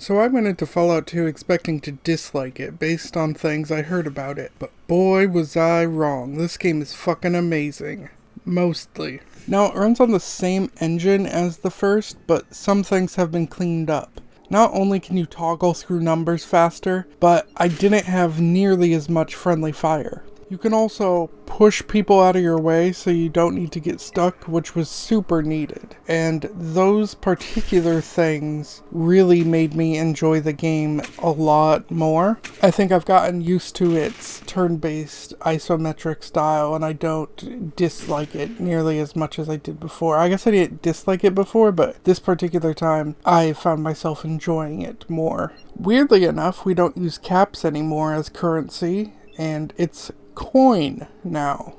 So I went into Fallout 2 expecting to dislike it based on things I heard about it, but boy was I wrong. This game is fucking amazing. Mostly. Now it runs on the same engine as the first, but some things have been cleaned up. Not only can you toggle through numbers faster, but I didn't have nearly as much friendly fire. You can also push people out of your way so you don't need to get stuck, which was super needed. And those particular things really made me enjoy the game a lot more. I think I've gotten used to its turn-based isometric style, and I don't dislike it nearly as much as I did before. I guess I didn't dislike it before, but this particular time I found myself enjoying it more. Weirdly enough, we don't use caps anymore as currency, and it's coin now.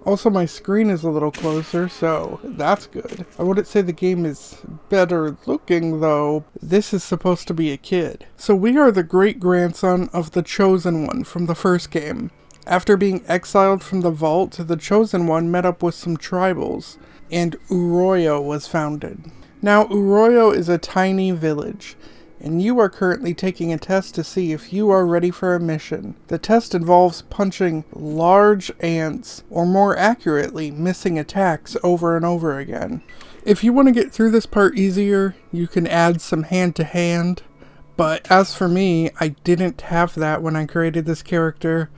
Also, my screen is a little closer, so that's good. I wouldn't say the game is better looking, though. This is supposed to be a kid. So we are the great-grandson of the Chosen One from the first game. After being exiled from the vault, the Chosen One met up with some tribals, and Uroyo was founded. Now, Uroyo is a tiny village, and you are currently taking a test to see if you are ready for a mission. The test involves punching large ants, or more accurately, missing attacks over and over again. If you want to get through this part easier, you can add some hand-to-hand, but as for me, I didn't have that when I created this character,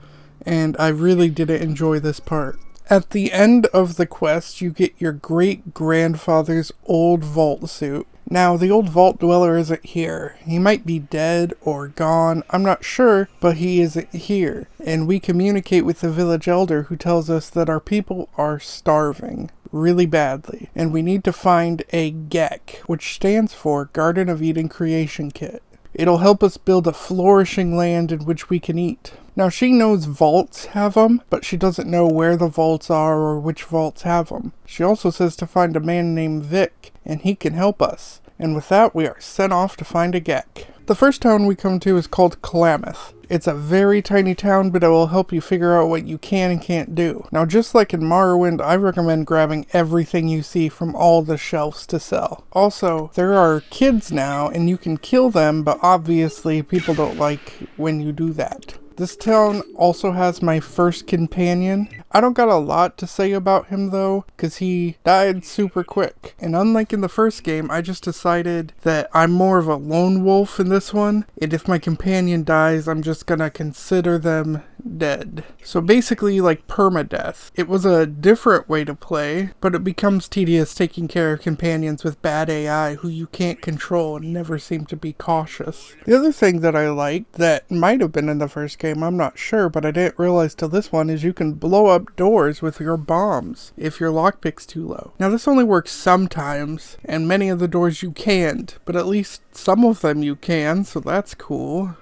and I really didn't enjoy this part. At the end of the quest, you get your great-grandfather's old vault suit. Now, the old vault dweller isn't here. He might be dead or gone, I'm not sure, but he isn't here. And we communicate with the village elder who tells us that our people are starving really badly. And we need to find a GECK, which stands for Garden of Eden Creation Kit. It'll help us build a flourishing land in which we can eat. Now, she knows vaults have them, but she doesn't know where the vaults are or which vaults have them. She also says to find a man named Vic, and he can help us. And with that, we are sent off to find a GECK. The first town we come to is called Klamath. It's a very tiny town, but it will help you figure out what you can and can't do. Now, just like in Morrowind, I recommend grabbing everything you see from all the shelves to sell. Also, there are kids now, and you can kill them, but obviously people don't like when you do that. This town also has my first companion. I don't got a lot to say about him though, because he died super quick. And unlike in the first game, I just decided that I'm more of a lone wolf in this one, and if my companion dies, I'm just gonna consider them dead. So basically like permadeath. It was a different way to play, but it becomes tedious taking care of companions with bad AI who you can't control and never seem to be cautious. The other thing that I liked that might have been in the first game, I'm not sure, but I didn't realize till this one, is you can blow up doors with your bombs if your lockpick's too low. Now this only works sometimes, and many of the doors you can't, but at least some of them you can, so that's cool.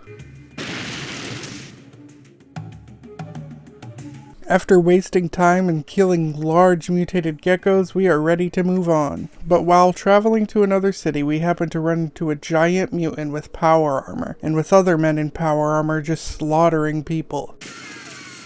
After wasting time and killing large mutated geckos, we are ready to move on. But while traveling to another city, we happen to run into a giant mutant with power armor, and with other men in power armor just slaughtering people.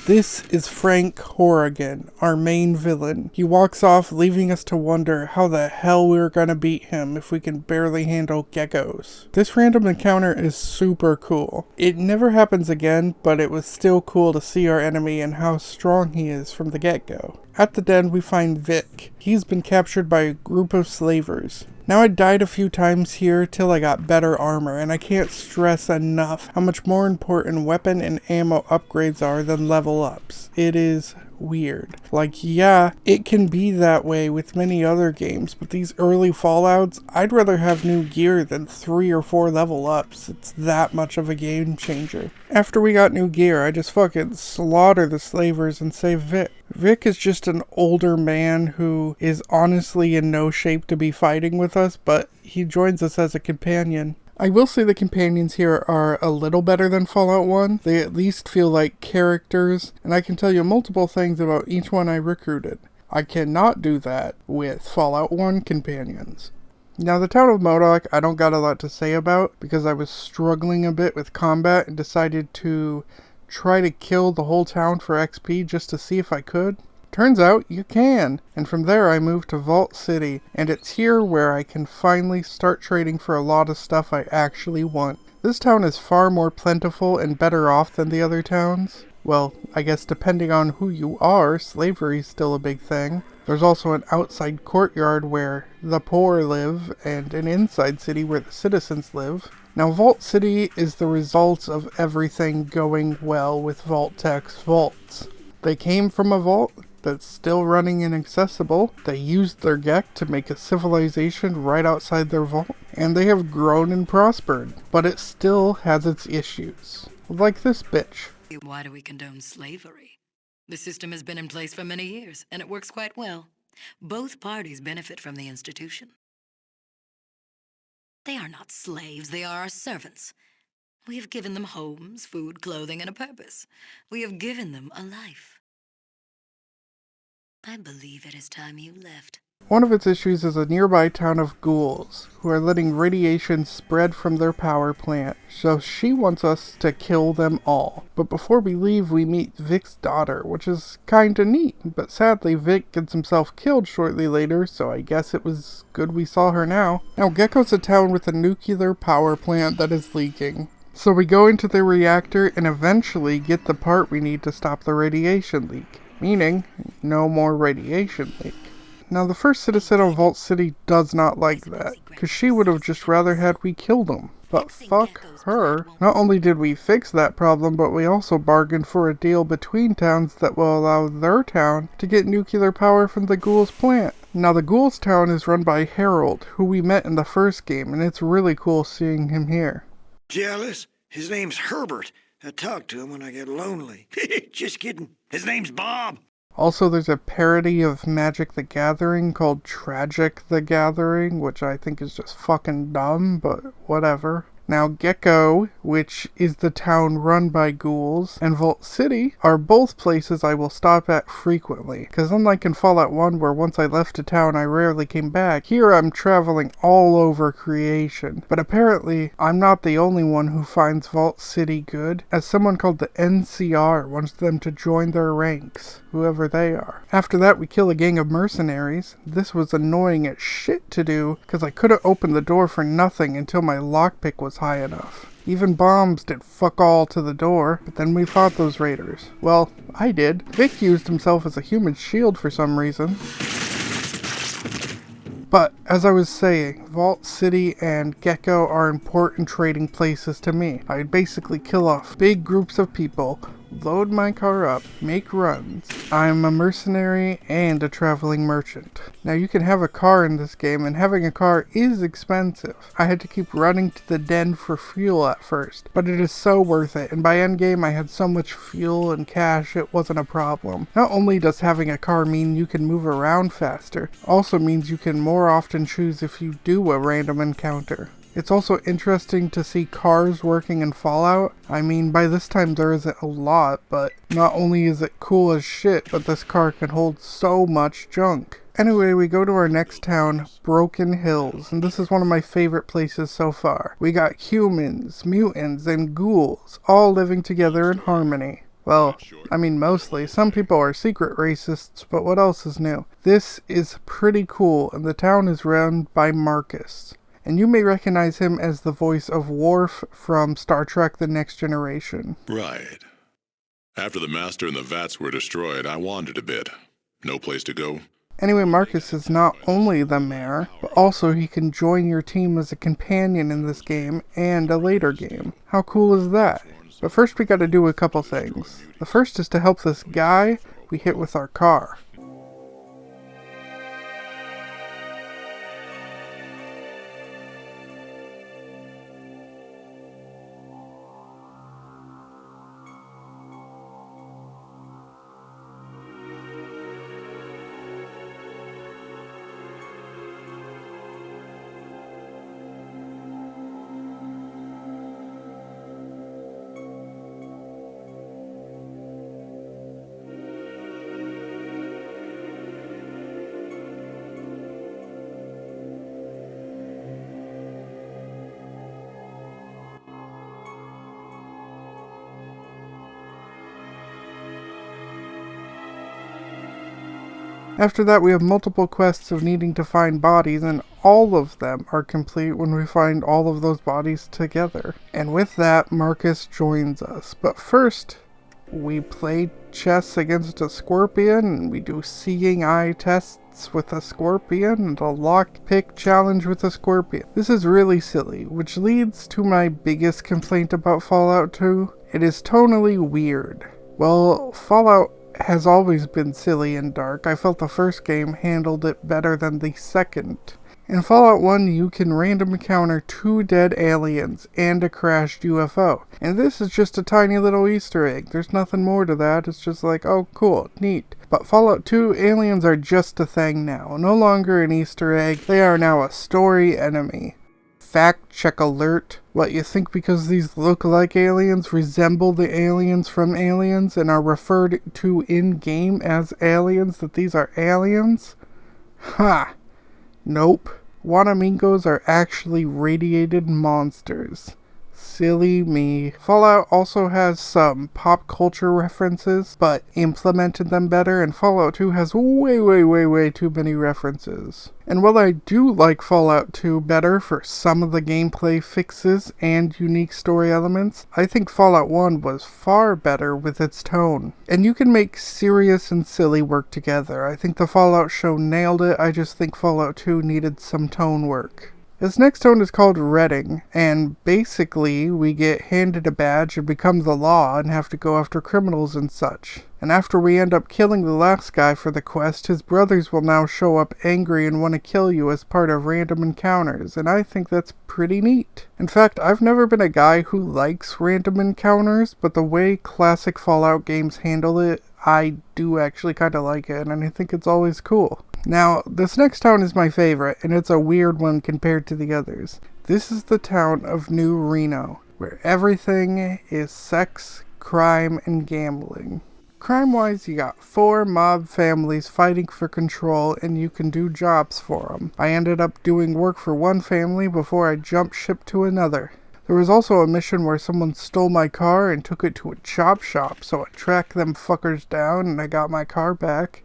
This is Frank Horrigan, our main villain. He walks off, leaving us to wonder how the hell we're gonna beat him if we can barely handle geckos. This random encounter is super cool. It never happens again, but it was still cool to see our enemy and how strong he is from the get-go. At the den, we find Vic. He's been captured by a group of slavers. Now, I died a few times here till I got better armor, and I can't stress enough how much more important weapon and ammo upgrades are than level ups. It is weird. Like, yeah, it can be that way with many other games, but these early Fallouts, I'd rather have new gear than 3 or 4 level ups. It's that much of a game changer. After we got new gear, I just fucking slaughter the slavers and save Vic. Vic is just an older man who is honestly in no shape to be fighting with us, but he joins us as a companion. I will say the companions here are a little better than Fallout 1. They at least feel like characters, and I can tell you multiple things about each one I recruited. I cannot do that with Fallout 1 companions. Now, the town of MODOK, I don't got a lot to say about, because I was struggling a bit with combat and decided to try to kill the whole town for XP just to see if I could. Turns out you can, and from there I moved to Vault City, and it's here where I can finally start trading for a lot of stuff I actually want. This town is far more plentiful and better off than the other towns. Well, I guess depending on who you are, slavery's still a big thing. There's also an outside courtyard where the poor live, and an inside city where the citizens live. Now, Vault City is the result of everything going well with Vault-Tec's vaults. They came from a vault that's still running and accessible. They used their Gek to make a civilization right outside their vault, and they have grown and prospered. But it still has its issues. Like this bitch. Why do we condone slavery? The system has been in place for many years, and it works quite well. Both parties benefit from the institution. They are not slaves, they are our servants. We have given them homes, food, clothing, and a purpose. We have given them a life. I believe it is time you left. One of its issues is a nearby town of ghouls, who are letting radiation spread from their power plant, so she wants us to kill them all. But before we leave, we meet Vic's daughter, which is kinda neat, but sadly Vic gets himself killed shortly later, so I guess it was good we saw her now. Now Gekko's a town with a nuclear power plant that is leaking. So we go into the reactor and eventually get the part we need to stop the radiation leak, meaning no more radiation leak. Now the first citizen of Vault City does not like that, because she would have just rather had we killed him. But fuck her. Not only did we fix that problem, but we also bargained for a deal between towns that will allow their town to get nuclear power from the Ghouls plant. Now the Ghouls town is run by Harold, who we met in the first game, and it's really cool seeing him here. Jealous? His name's Herbert. I talk to him when I get lonely. Just kidding. His name's Bob. Also, there's a parody of Magic the Gathering called Tragic the Gathering, which I think is just fucking dumb, but whatever. Now, Gekko, which is the town run by ghouls, and Vault City are both places I will stop at frequently, because unlike in Fallout 1 where once I left a town I rarely came back, here I'm traveling all over creation. But apparently, I'm not the only one who finds Vault City good, as someone called the NCR wants them to join their ranks, whoever they are. After that, we kill a gang of mercenaries. This was annoying as shit to do, because I couldn't open the door for nothing until my lockpick was high enough. Even bombs did fuck all to the door, but then we fought those raiders. Well, I did. Vic used himself as a human shield for some reason. But, as I was saying, Vault City and Gekko are important trading places to me. I'd basically kill off big groups of people, load my car up, make runs. I'm a mercenary and a traveling merchant. Now you can have a car in this game, and having a car is expensive. I had to keep running to the den for fuel at first, but it is so worth it, and by endgame I had so much fuel and cash it wasn't a problem. Not only does having a car mean you can move around faster, also means you can more often choose if you do a random encounter. It's also interesting to see cars working in Fallout. I mean, by this time there isn't a lot, but not only is it cool as shit, but this car can hold so much junk. Anyway, we go to our next town, Broken Hills, and this is one of my favorite places so far. We got humans, mutants, and ghouls, all living together in harmony. Well, I mean mostly. Some people are secret racists, but what else is new? This is pretty cool, and the town is run by Marcus. And you may recognize him as the voice of Worf from Star Trek The Next Generation. Right. After the Master and the Vats were destroyed, I wandered a bit. No place to go. Anyway, Marcus is not only the mayor, but also he can join your team as a companion in this game and a later game. How cool is that? But first we gotta do a couple things. The first is to help this guy we hit with our car. After that, we have multiple quests of needing to find bodies, and all of them are complete when we find all of those bodies together. And with that, Marcus joins us. But first, we play chess against a scorpion, and we do seeing eye tests with a scorpion, and a lockpick challenge with a scorpion. This is really silly, which leads to my biggest complaint about Fallout 2. It is tonally weird. Well, Fallout has always been silly and dark. I felt the first game handled it better than the second. In Fallout 1, you can random encounter 2 dead aliens and a crashed UFO. And this is just a tiny little Easter egg. There's nothing more to that. It's just like, oh cool, neat. But Fallout 2, aliens are just a thing now. No longer an Easter egg. They are now a story enemy. Fact check alert. What, you think because these look-alike aliens resemble the aliens from Aliens and are referred to in-game as aliens that these are aliens? Ha! Nope. Wanamingos are actually radiated monsters. Silly me. Fallout also has some pop culture references, but implemented them better, and Fallout 2 has way too many references. And while I do like Fallout 2 better for some of the gameplay fixes and unique story elements, I think Fallout 1 was far better with its tone. And you can make serious and silly work together. I think the Fallout show nailed it, I just think Fallout 2 needed some tone work. This next tone is called Redding, and basically we get handed a badge and become the law and have to go after criminals and such. And after we end up killing the last guy for the quest, his brothers will now show up angry and want to kill you as part of random encounters, and I think that's pretty neat. In fact, I've never been a guy who likes random encounters, but the way classic Fallout games handle it, I do actually kind of like it, and I think it's always cool. Now, this next town is my favorite, and it's a weird one compared to the others. This is the town of New Reno, where everything is sex, crime, and gambling. Crime-wise, you got 4 mob families fighting for control, and you can do jobs for them. I ended up doing work for one family before I jumped ship to another. There was also a mission where someone stole my car and took it to a chop shop, so I tracked them fuckers down and I got my car back.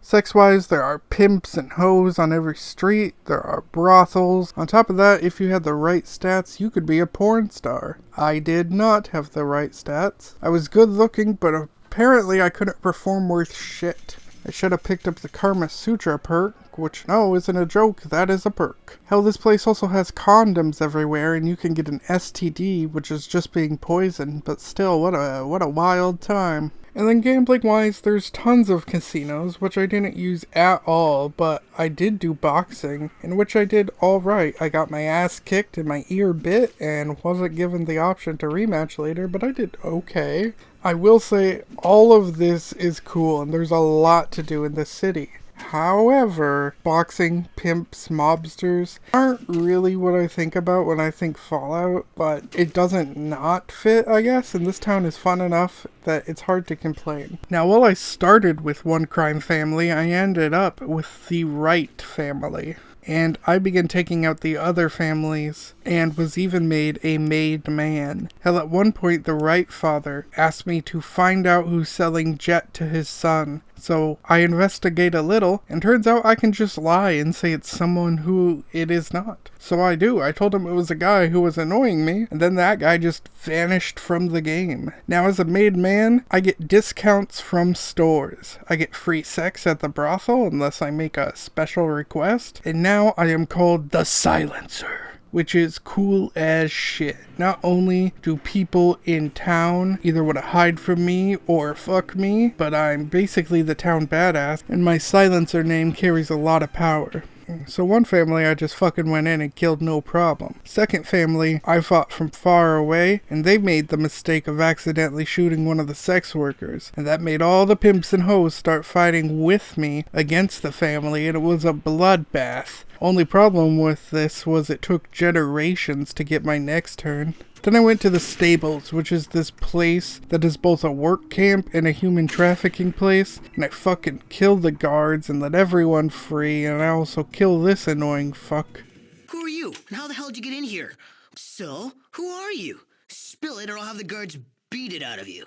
Sex-wise, there are pimps and hoes on every street, there are brothels. On top of that, if you had the right stats, you could be a porn star. I did not have the right stats. I was good looking, but apparently I couldn't perform worth shit. I should have picked up the Karma Sutra perk, which no, isn't a joke, that is a perk. Hell, this place also has condoms everywhere, and you can get an STD, which is just being poisoned, but still, what a wild time. And then gambling-wise, there's tons of casinos, which I didn't use at all, but I did do boxing, in which I did alright. I got my ass kicked and my ear bit, and wasn't given the option to rematch later, but I did okay. I will say, all of this is cool, and there's a lot to do in this city. However, boxing, pimps, mobsters aren't really what I think about when I think Fallout, but it doesn't not fit, I guess, and this town is fun enough that it's hard to complain. Now, while I started with one crime family, I ended up with the Wright family. And I began taking out the other families, and was even made a made man. Hell, at one point the Wright father asked me to find out who's selling Jet to his son. So I investigate a little, and turns out I can just lie and say it's someone who it is not. So I do. I told him it was a guy who was annoying me, and then that guy just vanished from the game. Now as a made man, I get discounts from stores. I get free sex at the brothel unless I make a special request, and now I am called the Silencer, which is cool as shit. Not only do people in town either want to hide from me or fuck me, but I'm basically the town badass, and my Silencer name carries a lot of power. So one family I just fucking went in and killed no problem. Second family I fought from far away, and they made the mistake of accidentally shooting one of the sex workers, and that made all the pimps and hoes start fighting with me against the family, and it was a bloodbath. Only problem with this was it took generations to get my next turn. Then I went to the stables, which is this place that is both a work camp and a human trafficking place, and I fucking killed the guards and let everyone free, and I also killed this annoying fuck. Who are you? And how the hell did you get in here? So, who are you? Spill it or I'll have the guards beat it out of you.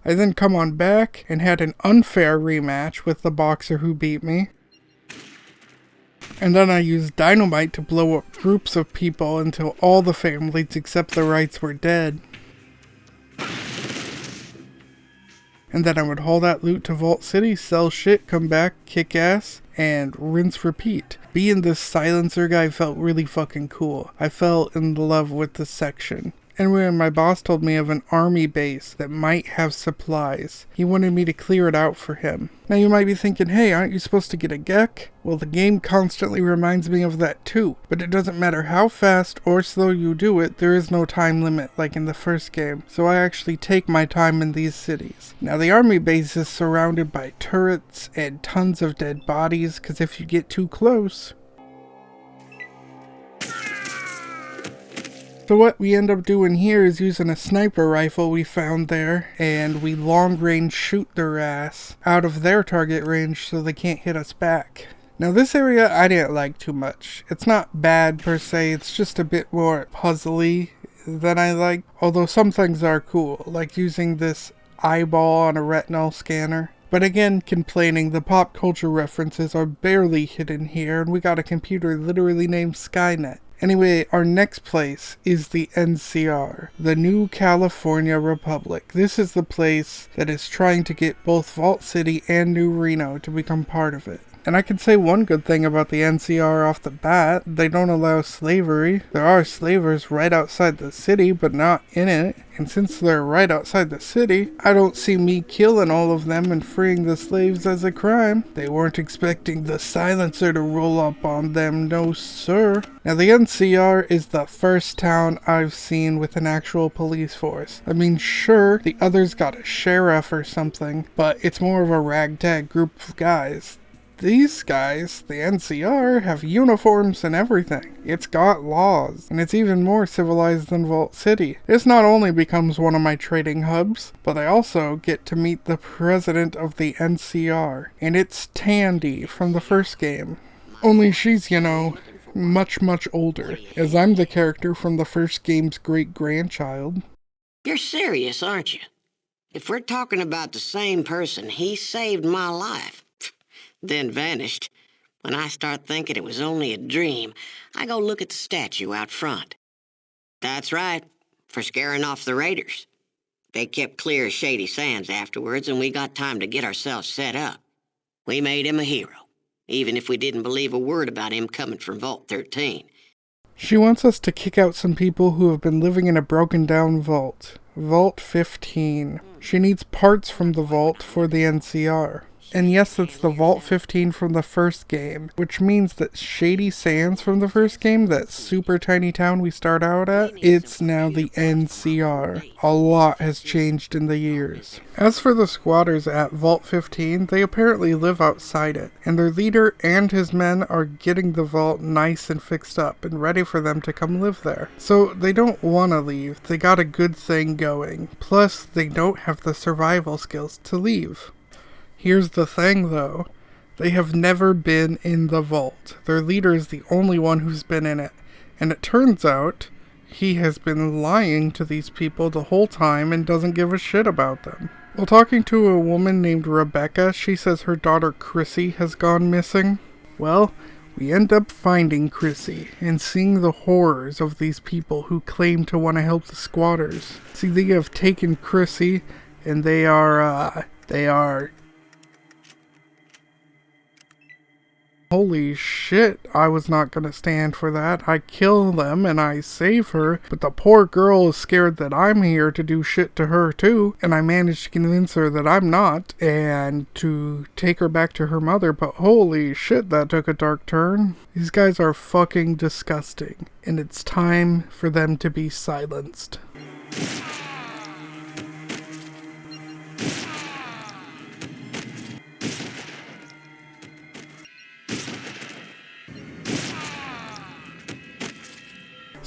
I then come on back and had an unfair rematch with the boxer who beat me. And then I used dynamite to blow up groups of people until all the families except the Wrights were dead. And then I would haul that loot to Vault City, sell shit, come back, kick ass, and rinse repeat. Being this silencer guy felt really fucking cool. I fell in love with the section. And when my boss told me of an army base that might have supplies, he wanted me to clear it out for him. Now you might be thinking, hey, aren't you supposed to get a Gek? Well, the game constantly reminds me of that too, but it doesn't matter how fast or slow you do it, there is no time limit like in the first game, so I actually take my time in these cities. Now the army base is surrounded by turrets and tons of dead bodies, because if you get too close... So what we end up doing here is using a sniper rifle we found there, and we long range shoot their ass out of their target range so they can't hit us back. Now this area I didn't like too much. It's not bad per se, it's just a bit more puzzly than I like, although some things are cool, like using this eyeball on a retinal scanner. But again, complaining, the pop culture references are barely hidden here, and we got a computer literally named Skynet. Anyway, our next place is the NCR, the New California Republic. This is the place that is trying to get both Vault City and New Reno to become part of it. And I can say one good thing about the NCR off the bat, they don't allow slavery. There are slavers right outside the city, but not in it. And since they're right outside the city, I don't see me killing all of them and freeing the slaves as a crime. They weren't expecting the silencer to roll up on them, no sir. Now the NCR is the first town I've seen with an actual police force. I mean, sure, the others got a sheriff or something, but it's more of a ragtag group of guys. These guys, the NCR, have uniforms and everything. It's got laws, and it's even more civilized than Vault City. This not only becomes one of my trading hubs, but I also get to meet the president of the NCR, and it's Tandy from the first game. Only she's, you know, much older, as I'm the character from the first game's great-grandchild. You're serious, aren't you? If we're talking about the same person, he saved my life. Then vanished. When I start thinking it was only a dream, I go look at the statue out front. That's right, for scaring off the raiders. They kept clear of Shady Sands afterwards, and we got time to get ourselves set up. We made him a hero, even if we didn't believe a word about him coming from Vault 13. She wants us to kick out some people who have been living in a broken down vault. Vault 15. She needs parts from the vault for the NCR. And yes, it's the Vault 15 from the first game, which means that Shady Sands from the first game, that super tiny town we start out at, it's now the NCR. A lot has changed in the years. As for the squatters at Vault 15, they apparently live outside it, and their leader and his men are getting the vault nice and fixed up and ready for them to come live there. So they don't want to leave, they got a good thing going, plus they don't have the survival skills to leave. Here's the thing though, they have never been in the vault. Their leader is the only one who's been in it, and it turns out he has been lying to these people the whole time and doesn't give a shit about them. While talking to a woman named Rebecca, she says her daughter Chrissy has gone missing. Well, we end up finding Chrissy and seeing the horrors of these people who claim to want to help the squatters. See, they have taken Chrissy and they are holy shit, I was not gonna stand for that. I kill them and I save her, but the poor girl is scared that I'm here to do shit to her too, and I managed to convince her that I'm not, and to take her back to her mother, but holy shit, that took a dark turn. These guys are fucking disgusting, and it's time for them to be silenced.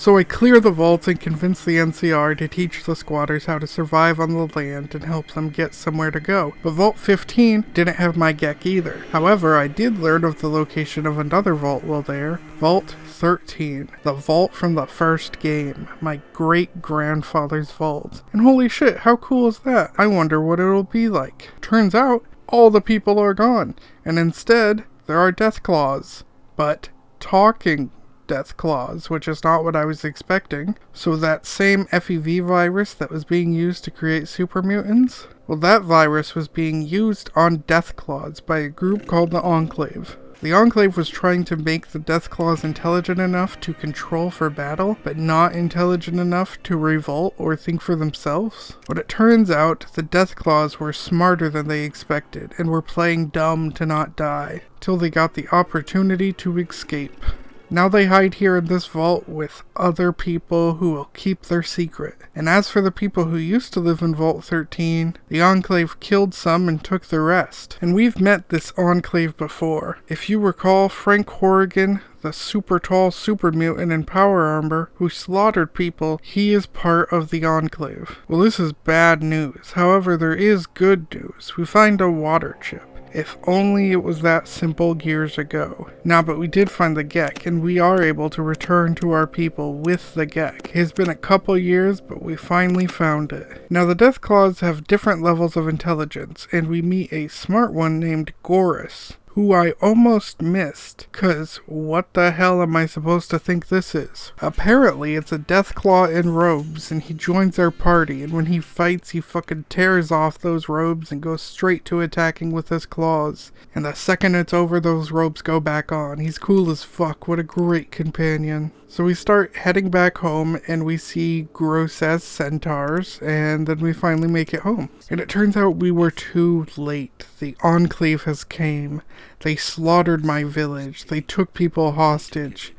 So I clear the vaults and convince the NCR to teach the squatters how to survive on the land and help them get somewhere to go. But Vault 15 didn't have my GECK either. However, I did learn of the location of another vault while there. Vault 13. The vault from the first game. My great-grandfather's vault. And holy shit, how cool is that? I wonder what it'll be like. Turns out, all the people are gone. And instead, there are Deathclaws. But talking Deathclaws, which is not what I was expecting. So that same FEV virus that was being used to create super mutants? Well, that virus was being used on Deathclaws by a group called the Enclave. The Enclave was trying to make the Deathclaws intelligent enough to control for battle, but not intelligent enough to revolt or think for themselves. But it turns out, the Deathclaws were smarter than they expected, and were playing dumb to not die, till they got the opportunity to escape. Now they hide here in this vault with other people who will keep their secret. And as for the people who used to live in Vault 13, the Enclave killed some and took the rest. And we've met this Enclave before. If you recall, Frank Horrigan, the super tall super mutant in power armor who slaughtered people, he is part of the Enclave. Well, this is bad news. However, there is good news. We find a water chip. If only it was that simple years ago. Now, but we did find the GECK, and we are able to return to our people with the GECK. It has been a couple years, but we finally found it. Now, the Deathclaws have different levels of intelligence, and we meet a smart one named Gorus, who I almost missed, cause what the hell am I supposed to think this is? Apparently it's a Deathclaw in robes, and he joins our party, and when he fights he fucking tears off those robes and goes straight to attacking with his claws. And the second it's over, those robes go back on. He's cool as fuck, what a great companion. So we start heading back home, and we see gross as centaurs, and then we finally make it home. And it turns out we were too late. The Enclave has came. They slaughtered my village. They took people hostage.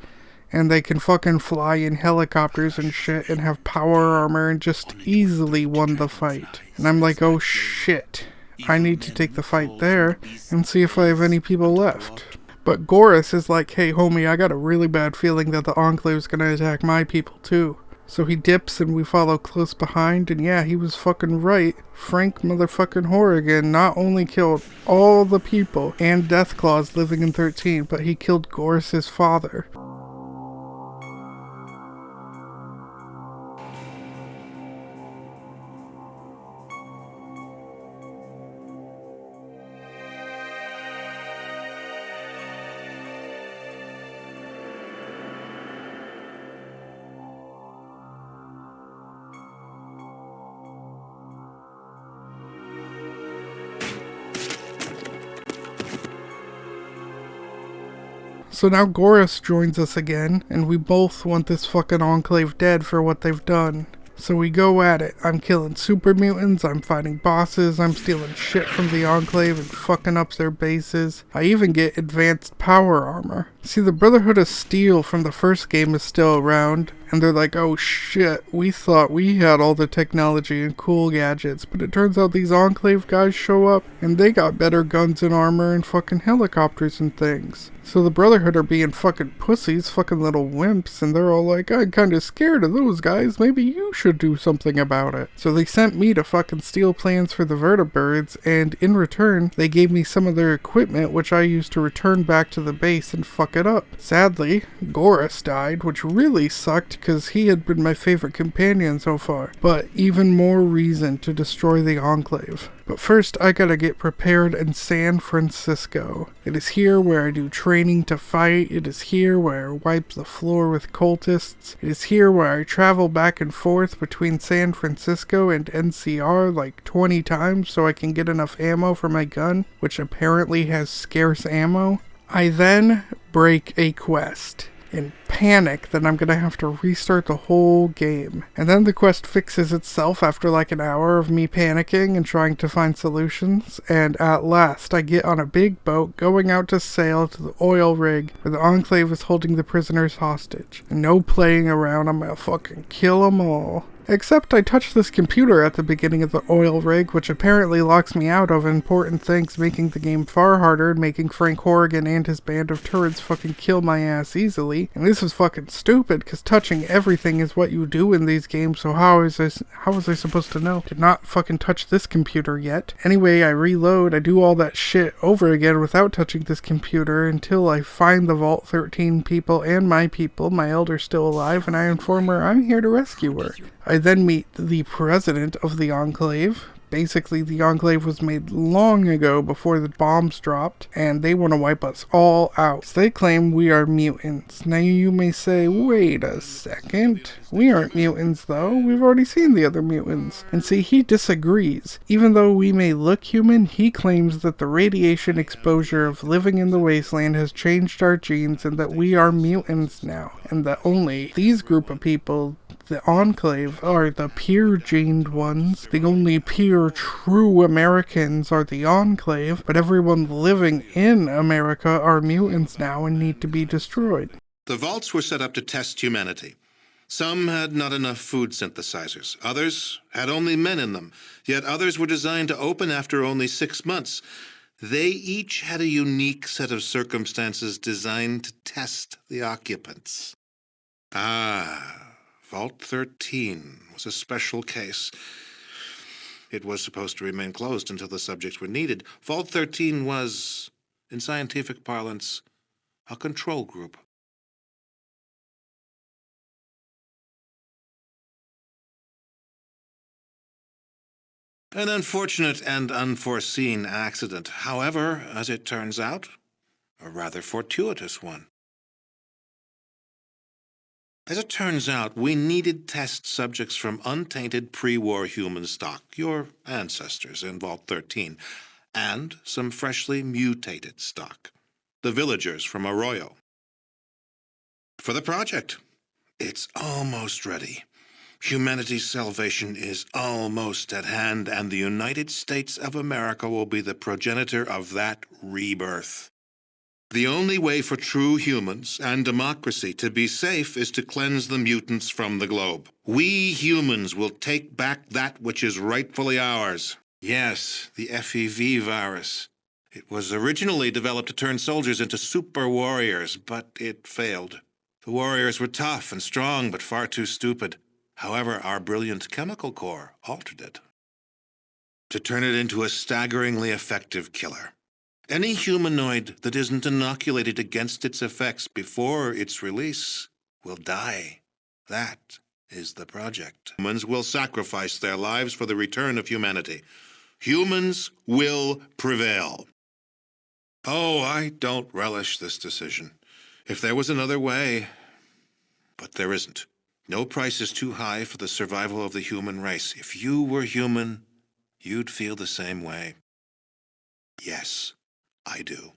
And they can fucking fly in helicopters and shit and have power armor and just easily won the fight. And I'm like, oh shit. I need to take the fight there and see if I have any people left. But Gorus is like, hey homie, I got a really bad feeling that the Enclave's gonna attack my people too. So he dips and we follow close behind, and yeah, he was fucking right. Frank motherfucking Horrigan not only killed all the people and Deathclaws living in 13, but he killed Gorus's father. So now Gorus joins us again, and we both want this fucking Enclave dead for what they've done. So we go at it. I'm killing super mutants, I'm fighting bosses, I'm stealing shit from the Enclave and fucking up their bases. I even get advanced power armor. See, the Brotherhood of Steel from the first game is still around, and they're like, oh shit, we thought we had all the technology and cool gadgets, but it turns out these Enclave guys show up, and they got better guns and armor and fucking helicopters and things. So the Brotherhood are being fucking pussies, fucking little wimps, and they're all like, I'm kinda scared of those guys, maybe you should do something about it. So they sent me to fucking steal plans for the vertibirds, and in return, they gave me some of their equipment, which I used to return back to the base and fuck it up. Sadly, Gorus died, which really sucked because he had been my favorite companion so far, but even more reason to destroy the Enclave. But first, I gotta get prepared in San Francisco. It is here where I do training to fight. It is here where I wipe the floor with cultists. It is here where I travel back and forth between San Francisco and NCR like 20 times so I can get enough ammo for my gun, which apparently has scarce ammo. I then break a quest and panic that I'm gonna have to restart the whole game. And then the quest fixes itself after like an hour of me panicking and trying to find solutions, and at last I get on a big boat going out to sail to the oil rig where the Enclave is holding the prisoners hostage. And no playing around, I'm gonna fucking kill them all. Except I touched this computer at the beginning of the oil rig, which apparently locks me out of important things, making the game far harder and making Frank Horrigan and his band of turrets fucking kill my ass easily. And this is fucking stupid, because touching everything is what you do in these games, so how was I supposed to know? Did not fucking touch this computer yet. Anyway, I reload, I do all that shit over again without touching this computer until I find the Vault 13 people and my people, my elder's still alive, and I inform her I'm here to rescue her. I then meet the president of the Enclave. Basically, the Enclave was made long ago before the bombs dropped, and they want to wipe us all out. They claim we are mutants. Now you may say, wait a second. We aren't mutants though. We've already seen the other mutants. And see, he disagrees. Even though we may look human, he claims that the radiation exposure of living in the wasteland has changed our genes and that we are mutants now. And that only these group of people, the Enclave, are the pure-gened ones. The only pure, true Americans are the Enclave, but everyone living in America are mutants now and need to be destroyed. The vaults were set up to test humanity. Some had not enough food synthesizers. Others had only men in them. Yet others were designed to open after only 6 months. They each had a unique set of circumstances designed to test the occupants. Vault 13 was a special case. It was supposed to remain closed until the subjects were needed. Vault 13 was, in scientific parlance, a control group. An unfortunate and unforeseen accident. However, as it turns out, a rather fortuitous one. As it turns out, we needed test subjects from untainted pre-war human stock, your ancestors in Vault 13, and some freshly mutated stock, the villagers from Arroyo. For the project, it's almost ready. Humanity's salvation is almost at hand, and the United States of America will be the progenitor of that rebirth. The only way for true humans and democracy to be safe is to cleanse the mutants from the globe. We humans will take back that which is rightfully ours. Yes, the FEV virus. It was originally developed to turn soldiers into super warriors, but it failed. The warriors were tough and strong, but far too stupid. However, our brilliant chemical core altered it to turn it into a staggeringly effective killer. Any humanoid that isn't inoculated against its effects before its release will die. That is the project. Humans will sacrifice their lives for the return of humanity. Humans will prevail. Oh, I don't relish this decision. If there was another way, but there isn't. No price is too high for the survival of the human race. If you were human, you'd feel the same way. Yes. I do.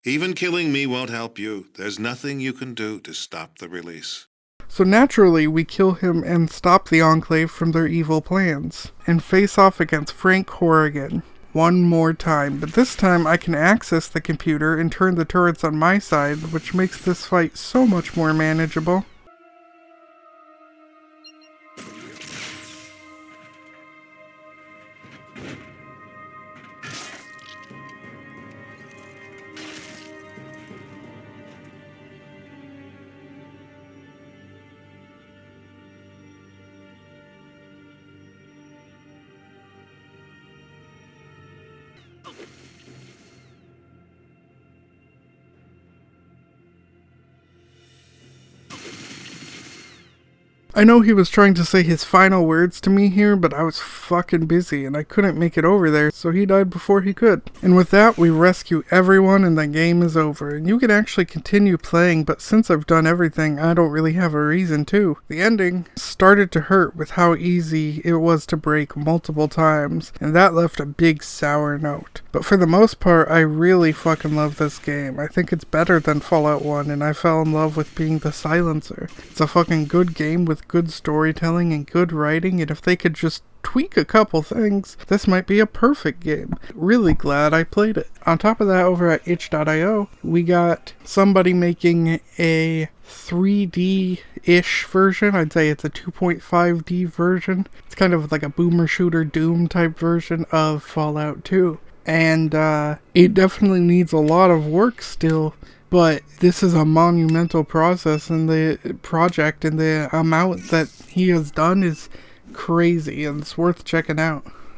Even killing me won't help you. There's nothing you can do to stop the release. So naturally, we kill him and stop the Enclave from their evil plans, and face off against Frank Horrigan one more time. But this time I can access the computer and turn the turrets on my side, which makes this fight so much more manageable. I know he was trying to say his final words to me here, but I was fucking busy and I couldn't make it over there, so he died before he could. And with that, we rescue everyone and the game is over. And you can actually continue playing, but since I've done everything, I don't really have a reason to. The ending started to hurt with how easy it was to break multiple times, and that left a big sour note. But for the most part, I really fucking love this game. I think it's better than Fallout 1, and I fell in love with being the silencer. It's a fucking good game with good storytelling and good writing, and if they could just tweak a couple things, this might be a perfect game. Really glad I played it. On top of that, over at itch.io, we got somebody making a 3D-ish version. I'd say it's a 2.5D version. It's kind of like a boomer shooter Doom type version of Fallout 2. And it definitely needs a lot of work still, but this is a monumental process, and the project and the amount that he has done is crazy, and it's worth checking out.